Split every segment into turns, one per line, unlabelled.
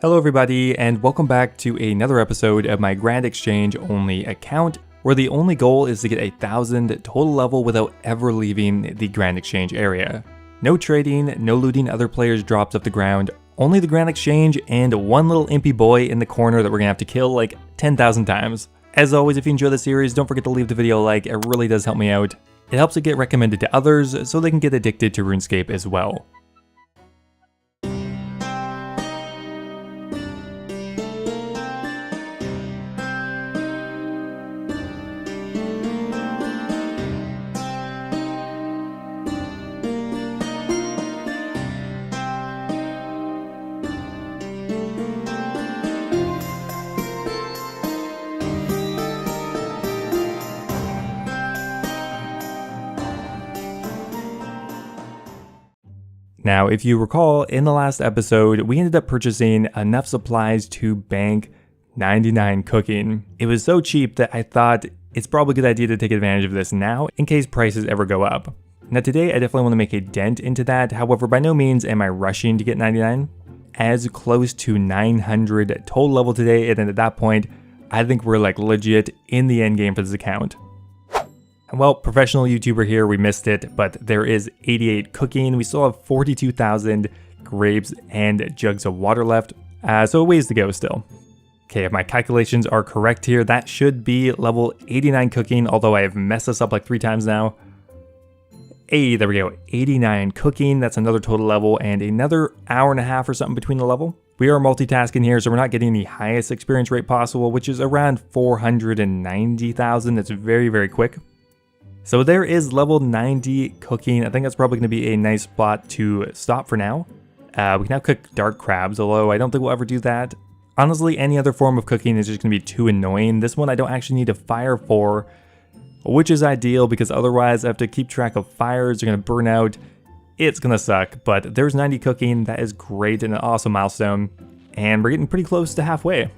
Hello everybody, and welcome back to another episode of my Grand Exchange only account, where the only goal is to get 1,000 total level without ever leaving the Grand Exchange area. No trading, no looting other players' drops off the ground, only the Grand Exchange and one little impy boy in the corner that we're gonna have to kill like 10,000 times. As always, if you enjoy the series, don't forget to leave the video a like, it really does help me out. It helps it get recommended to others so they can get addicted to RuneScape as well. Now, if you recall, in the last episode, we ended up purchasing enough supplies to bank 99 cooking. It was so cheap that I thought it's probably a good idea to take advantage of this now in case prices ever go up. Now today, I definitely want to make a dent into that. However, by no means am I rushing to get 99. As close to 900 total level today, and then at that point, I think we're like legit in the end game for this account. Well, professional YouTuber here, we missed it, but there is 88 cooking. We still have 42,000 grapes and jugs of water left, so a ways to go still. Okay, if my calculations are correct here, that should be level 89 cooking, although I have messed this up like 3 times now. Hey, there we go, 89 cooking, that's another total level, and another hour and a half or something between the level. We are multitasking here, so we're not getting the highest experience rate possible, which is around 490,000. It's very, very quick. So there is level 90 cooking. I think that's probably going to be a nice spot to stop for now. We can now cook dark crabs, although I don't think we'll ever do that. Honestly, any other form of cooking is just going to be too annoying. This one I don't actually need a fire for, which is ideal because otherwise I have to keep track of fires. They're going to burn out. It's going to suck, but there's 90 cooking. That is great and an awesome milestone. And we're getting pretty close to halfway.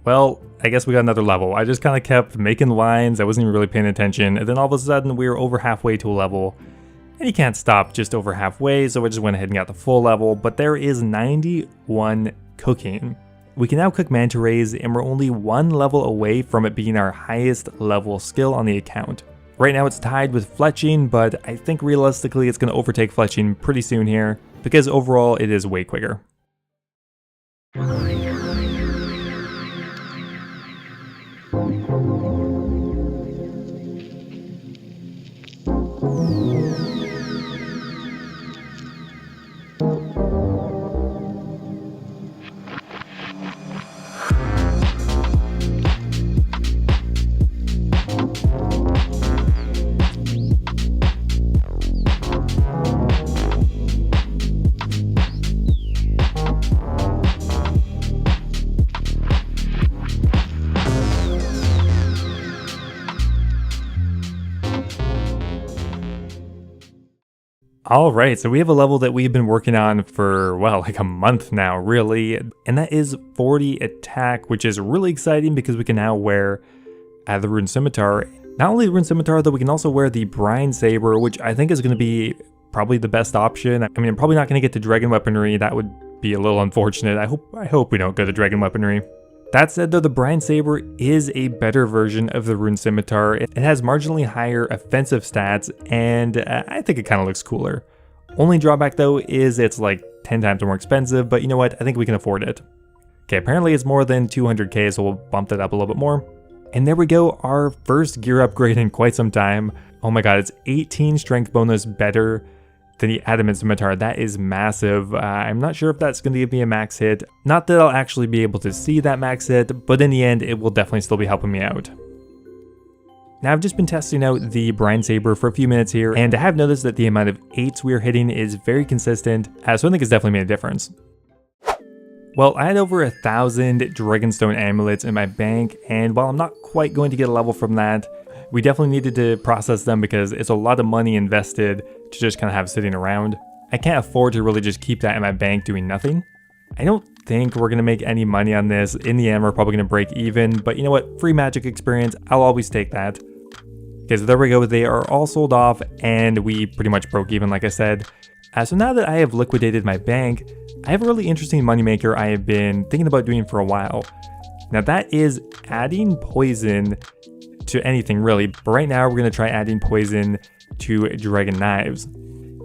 Well, I guess we got another level. I just kind of kept making lines. I wasn't even really paying attention. And then all of a sudden we were over halfway to a level. And you can't stop just over halfway, so I just went ahead and got the full level. But there is 91 cooking. We can now cook manta rays, and we're only one level away from it being our highest level skill on the account. Right now it's tied with fletching, but I think realistically it's going to overtake fletching pretty soon here, because overall it is way quicker. Alright, so we have a level that we've been working on for, well, like a month now, really. And that is 40 attack, which is really exciting because we can now wear the Rune Scimitar. Not only the Rune Scimitar, though, we can also wear the Brine Saber, which I think is going to be probably the best option. I mean, I'm probably not going to get to Dragon Weaponry. That would be a little unfortunate. I hope we don't go to Dragon Weaponry. That said, though, the Brine Saber is a better version of the Rune Scimitar. It has marginally higher offensive stats, and I think it kind of looks cooler. Only drawback, though, is it's like 10 times more expensive, but you know what? I think we can afford it. Okay, apparently it's more than 200k, so we'll bump that up a little bit more. And there we go, our first gear upgrade in quite some time. Oh my god, it's 18 strength bonus better than the Adamant Scimitar. That is massive. I'm not sure if that's going to give me a max hit. Not that I'll actually be able to see that max hit, but in the end, it will definitely still be helping me out. Now, I've just been testing out the Brine Saber for a few minutes here, and I have noticed that the amount of 8s we are hitting is very consistent, so I think it's definitely made a difference. Well, I had over 1,000 Dragonstone amulets in my bank, and while I'm not quite going to get a level from that, we definitely needed to process them because it's a lot of money invested to just kind of have sitting around. I can't afford to really just keep that in my bank doing nothing. I don't think we're going to make any money on this. In the end, we're probably going to break even, but you know what? Free magic experience, I'll always take that. Okay, so there we go. They are all sold off, and we pretty much broke even, like I said. So now that I have liquidated my bank, I have a really interesting moneymaker I have been thinking about doing for a while. Now that is adding poison to anything really, but right now we're going to try adding poison to dragon knives.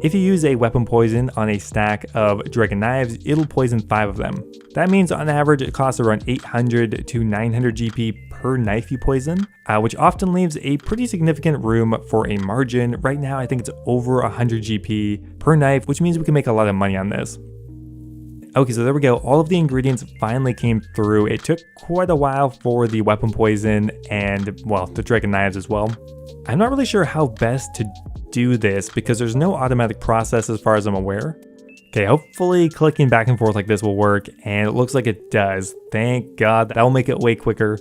If you use a weapon poison on a stack of dragon knives, it'll poison 5 of them. That means on average it costs around 800 to 900 GP per knife you poison, which often leaves a pretty significant room for a margin. Right now I think it's over 100 GP per knife, which means we can make a lot of money on this. Okay, so there we go. All of the ingredients finally came through. It took quite a while for the weapon poison and, well, the dragon knives as well. I'm not really sure how best to do this because there's no automatic process as far as I'm aware. Okay, hopefully clicking back and forth like this will work, and it looks like it does. Thank God, that'll make it way quicker.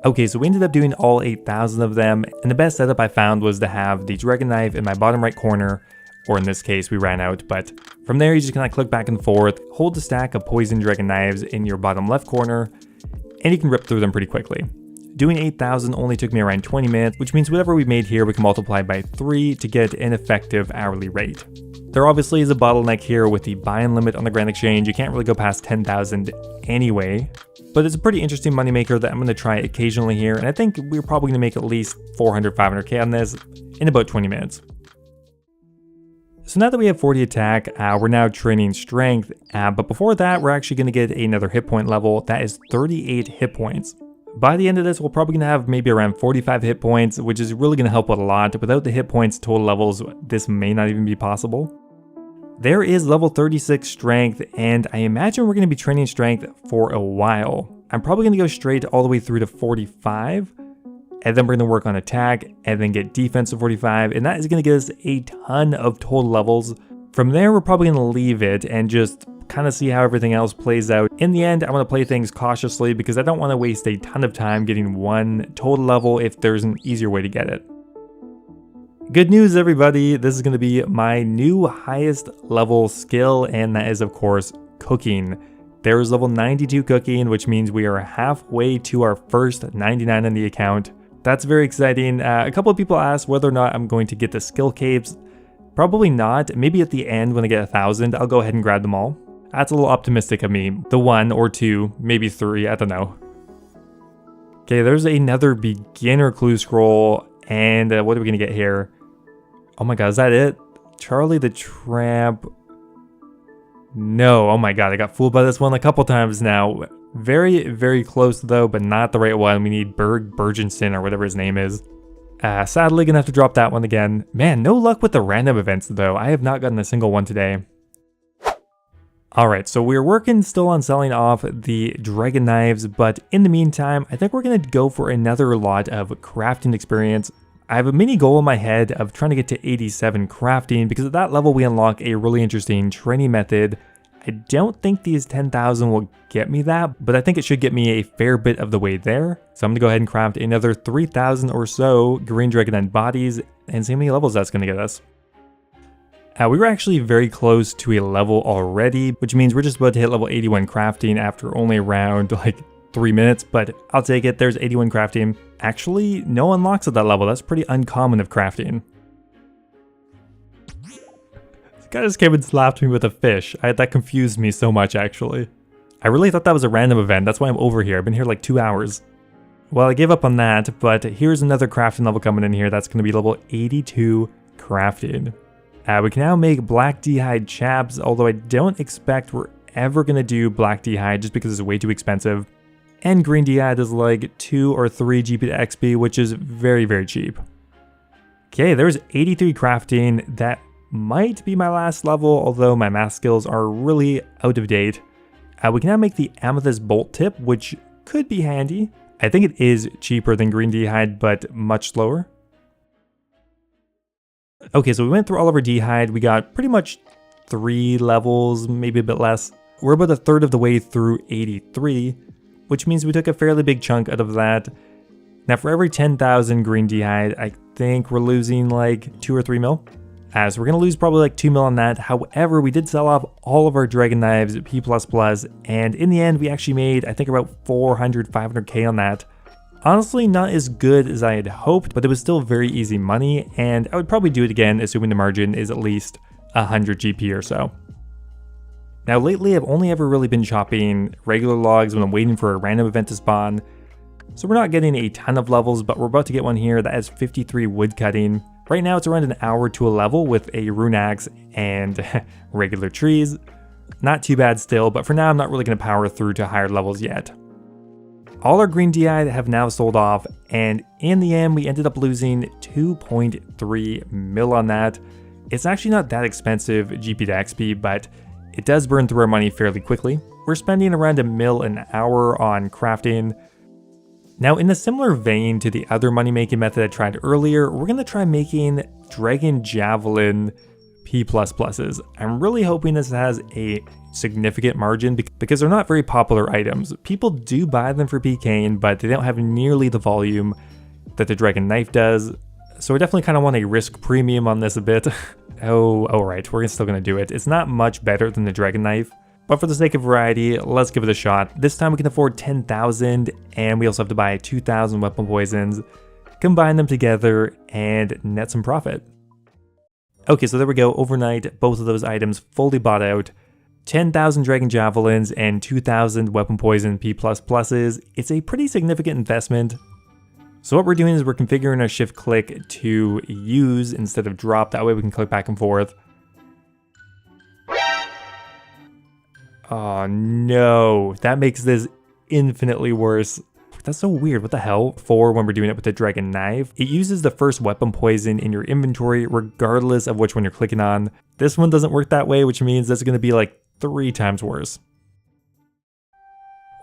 Okay, so we ended up doing all 8,000 of them, and the best setup I found was to have the dragon knife in my bottom right corner, or in this case, we ran out, but from there you just kind of click back and forth, hold the stack of poison dragon knives in your bottom left corner, and you can rip through them pretty quickly. Doing 8,000 only took me around 20 minutes, which means whatever we made here we can multiply by 3 to get an effective hourly rate. There obviously is a bottleneck here with the buy-in limit on the Grand Exchange. You can't really go past 10,000 anyway, but it's a pretty interesting moneymaker that I'm going to try occasionally here, and I think we're probably going to make at least 400, 500k on this in about 20 minutes. So now that we have 40 attack, we're now training strength, but before that we're actually going to get another hit point level. That is 38 hit points. By the end of this, we're probably going to have maybe around 45 hit points, which is really going to help out a lot. Without the hit points total levels, this may not even be possible. There is level 36 strength, and I imagine we're going to be training strength for a while. I'm probably going to go straight all the way through to 45, and then we're going to work on attack, and then get defense to 45, and that is going to get us a ton of total levels. From there, we're probably going to leave it and just kind of see how everything else plays out. In the end, I want to play things cautiously because I don't want to waste a ton of time getting one total level if there's an easier way to get it. Good news, everybody, this is going to be my new highest level skill, and that is of course cooking. There is level 92 cooking, which means we are halfway to our first 99 on the account. That's very exciting. A couple of people asked whether or not I'm going to get the skill caves. Probably not. Maybe at the end when I get 1,000, I'll go ahead and grab them all. That's a little optimistic of me. The 1 or 2, maybe 3, I don't know. Okay, there's another beginner clue scroll, and what are we gonna get here? Oh my god, is that it? Charlie the Tramp. No, oh my god, I got fooled by this one a couple times now. Very, very close though, but not the right one. We need Bergenson or whatever his name is. Sadly, gonna have to drop that one again. Man, no luck with the random events though. I have not gotten a single one today. Alright, so we're working still on selling off the dragon knives, but in the meantime, I think we're going to go for another lot of crafting experience. I have a mini goal in my head of trying to get to 87 crafting, because at that level we unlock a really interesting training method. I don't think these 10,000 will get me that, but I think it should get me a fair bit of the way there. So I'm going to go ahead and craft another 3,000 or so green dragon bodies, and see how many levels that's going to get us. We were actually very close to a level already, which means we're just about to hit level 81 crafting after only around like 3 minutes, but I'll take it. There's 81 crafting. Actually, no unlocks at that level. That's pretty uncommon of crafting. This guy just came and slapped me with a fish. That confused me so much, actually. I really thought that was a random event. That's why I'm over here. I've been here like 2 hours. Well, I gave up on that, but here's another crafting level coming in here. That's going to be level 82 crafting. We can now make black d'hide chaps, although I don't expect we're ever going to do black d'hide just because it's way too expensive. And green d'hide is like 2 or 3 GP to XP, which is very, very cheap. Okay, there's 83 crafting. That might be my last level, although my math skills are really out of date. We can now make the amethyst bolt tip, which could be handy. I think it is cheaper than green d'hide, but much slower. Okay, so we went through all of our d'hide. We got pretty much 3 levels, maybe a bit less. We're about a third of the way through 83, which means we took a fairly big chunk out of that. Now for every 10,000 green d'hide, I think we're losing like 2 or 3 mil. So we're going to lose probably like 2 mil on that. However, we did sell off all of our dragon knives P++, and in the end we actually made, I think, about 400, 500k on that. Honestly, not as good as I had hoped, but it was still very easy money, and I would probably do it again, assuming the margin is at least 100 GP or so. Now lately I've only ever really been chopping regular logs when I'm waiting for a random event to spawn, so we're not getting a ton of levels, but we're about to get one here that has 53 wood cutting. Right now it's around an hour to a level with a rune axe and regular trees. Not too bad still, but for now I'm not really going to power through to higher levels yet. All our green DI have now sold off, and in the end we ended up losing 2.3 mil on that. It's actually not that expensive GP to XP, but it does burn through our money fairly quickly. We're spending around $1 mil an hour on crafting. Now in a similar vein to the other money making method I tried earlier, we're going to try making dragon javelin P++s. I'm really hoping this has a significant margin because they're not very popular items. People do buy them for PKing, but they don't have nearly the volume that the dragon knife does. So I definitely kind of want a risk premium on this a bit. Oh, alright, we're still going to do it. It's not much better than the dragon knife, but for the sake of variety, let's give it a shot. This time we can afford 10,000, and we also have to buy 2,000 weapon poisons, combine them together, and net some profit. Okay, so there we go. Overnight, both of those items fully bought out. 10,000 dragon javelins and 2,000 weapon poison P++s. It's a pretty significant investment. So what we're doing is we're configuring our shift click to use instead of drop. That way we can click back and forth. Oh no, that makes this infinitely worse. That's so weird, what the hell? For when we're doing it with the dragon knife, it uses the first weapon poison in your inventory regardless of which one you're clicking on. This one doesn't work that way, which means that's going to be like 3 times worse.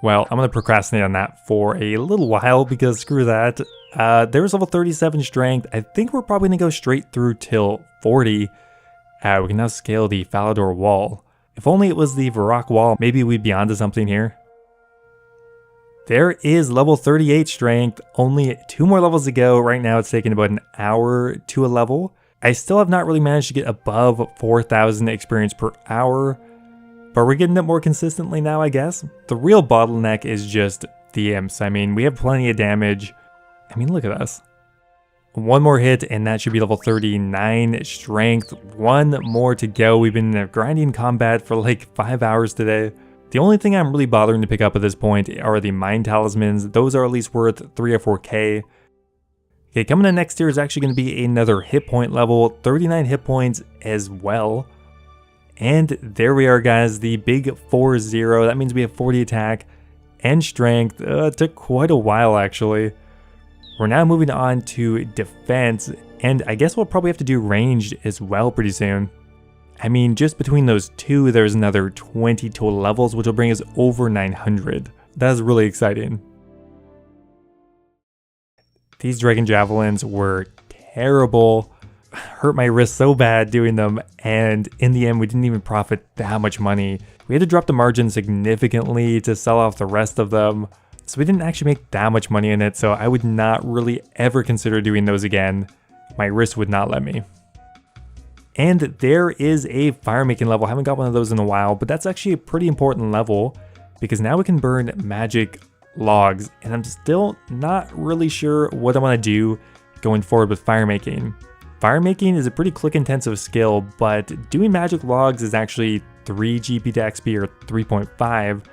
Well, I'm going to procrastinate on that for a little while because screw that. There's level 37 strength. I think we're probably going to go straight through till 40. We can now scale the Falador wall. If only it was the Varrock wall, maybe we'd be onto something here. There is level 38 strength, only 2 more levels to go. Right now it's taking about an hour to a level. I still have not really managed to get above 4,000 experience per hour, but we're getting it more consistently now, I guess. The real bottleneck is just the imps. I mean, we have plenty of damage. I mean, look at us. 1 more hit and that should be level 39 strength. 1 more to go. We've been in a grinding combat for like 5 hours today. The only thing I'm really bothering to pick up at this point are the mine talismans. Those are at least worth 3 or 4k. Okay, coming in next year is actually going to be another hit point level, 39 hit points as well. And there we are, guys, the big 4-0. That means we have 40 attack and strength. It took quite a while, actually. We're now moving on to defense, and I guess we'll probably have to do ranged as well pretty soon. I mean, just between those two, there's another 20 total levels, which will bring us over 900. That is really exciting. These dragon javelins were terrible. Hurt my wrist so bad doing them, and in the end, we didn't even profit that much money. We had to drop the margin significantly to sell off the rest of them. So we didn't actually make that much money in it, so I would not really ever consider doing those again. My wrist would not let me. And there is a fire making level. I haven't got one of those in a while, but that's actually a pretty important level because now we can burn magic logs, and I'm still not really sure what I want to do going forward with fire making. Fire making is a pretty click intensive skill, but doing magic logs is actually 3 GP to XP or 3.5,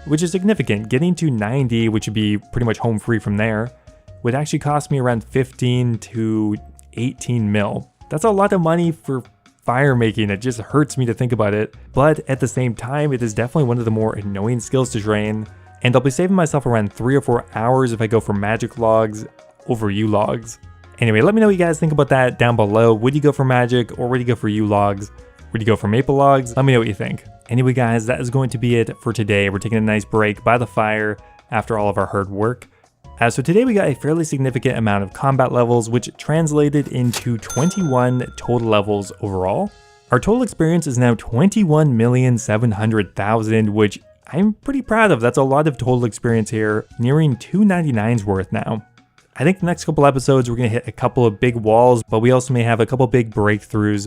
which is significant. Getting to 90, which would be pretty much home free from there, would actually cost me around 15 to 18 mil. That's a lot of money for fire making. It just hurts me to think about it. But at the same time, it is definitely one of the more annoying skills to train. And I'll be saving myself around 3 or 4 hours if I go for magic logs over U logs. Anyway, let me know what you guys think about that down below. Would you go for magic or would you go for U logs? Would you go for maple logs? Let me know what you think. Anyway, guys, that is going to be it for today. We're taking a nice break by the fire after all of our hard work. So today we got a fairly significant amount of combat levels, which translated into 21 total levels overall. Our total experience is now 21,700,000, which I'm pretty proud of. That's a lot of total experience here, nearing 299's worth now. I think the next couple episodes we're going to hit a couple of big walls, but we also may have a couple big breakthroughs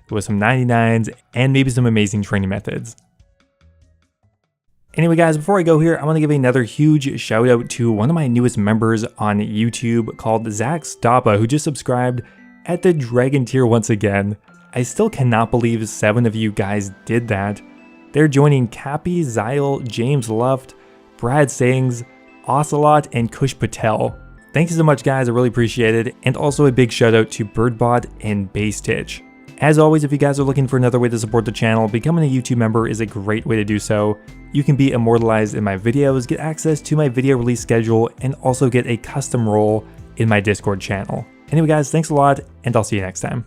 with some 99's and maybe some amazing training methods. Anyway, guys, before I go here, I want to give another huge shout out to one of my newest members on YouTube called Zach Stoppa, who just subscribed at the Dragon tier once again. I still cannot believe 7 of you guys did that. They're joining Cappy, Zyle, James Luft, Brad Sings, Ocelot, and Kush Patel. Thank you so much, guys. I really appreciate it. And also a big shout out to Birdbot and Bastitch. As always, if you guys are looking for another way to support the channel, becoming a YouTube member is a great way to do so. You can be immortalized in my videos, get access to my video release schedule, and also get a custom role in my Discord channel. Anyway, guys, thanks a lot, and I'll see you next time.